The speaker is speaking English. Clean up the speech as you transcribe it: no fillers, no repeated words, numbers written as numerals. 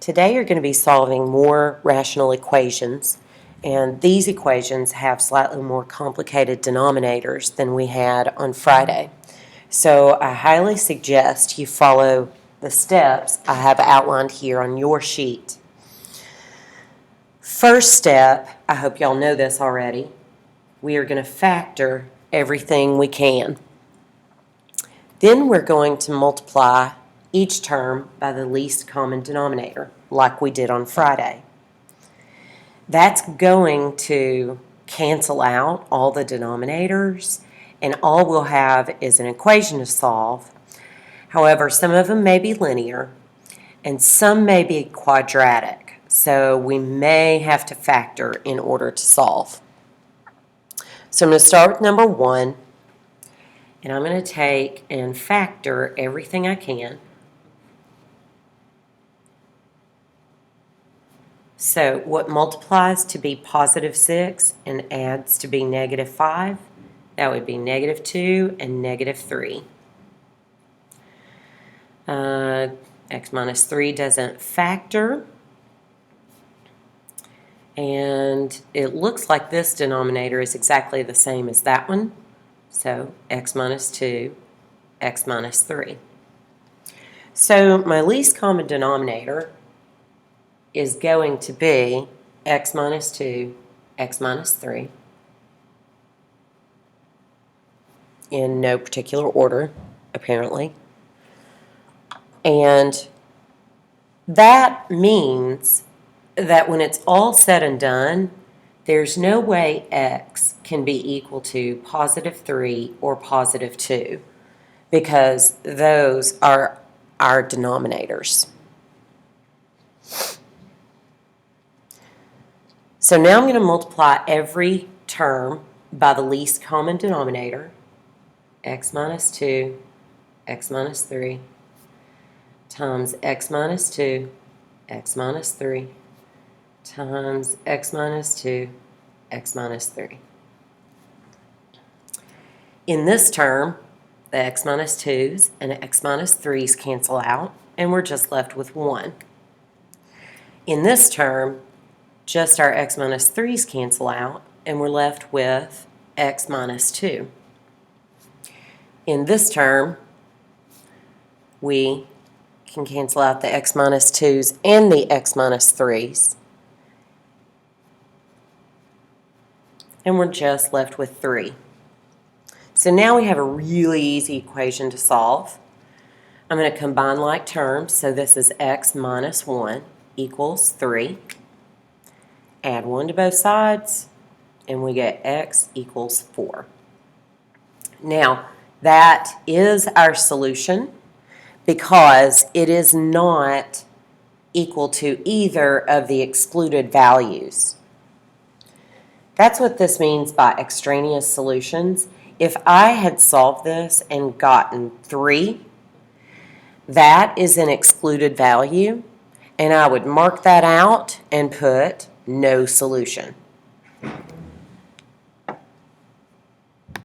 Today you're going to be solving more rational equations, and these equations have slightly more complicated denominators than we had on Friday. So I highly suggest you follow the steps I have outlined here on your sheet. First step, I hope y'all know this already, we are going to factor everything we can. Then we're going to multiply each term by the least common denominator, like we did on Friday. That's going to cancel out all the denominators, and all we'll have is an equation to solve. However, some of them may be linear, and some may be quadratic, so we may have to factor in order to solve. So I'm going to start with number 1, and I'm going to take and factor everything I can. So what multiplies to be positive 6 and adds to be negative 5, that would be negative 2 and negative 3. X minus 3 doesn't factor. And it looks like this denominator is exactly the same as that one. So x minus 2, x minus 3. So my least common denominator is going to be x minus 2, x minus 3, in no particular order, apparently. And that means that when it's all said and done, there's no way x can be equal to positive 3 or positive 2, because those are our denominators. So now I'm going to multiply every term by the least common denominator, x minus 2, x minus 3, times x minus 2, x minus 3, times x minus 2, x minus 3. In this term, the x minus 2's and x minus 3's cancel out, and we're just left with 1. In this term, just our x minus 3's cancel out, and we're left with x minus 2. In this term, we can cancel out the x minus 2's and the x minus 3's. And we're just left with 3. So now we have a really easy equation to solve. I'm going to combine like terms, so this is x minus 1 equals 3. Add 1 to both sides, and we get x equals 4. Now, that is our solution because it is not equal to either of the excluded values. That's what this means by extraneous solutions. If I had solved this and gotten 3, that is an excluded value, and I would mark that out and put no solution.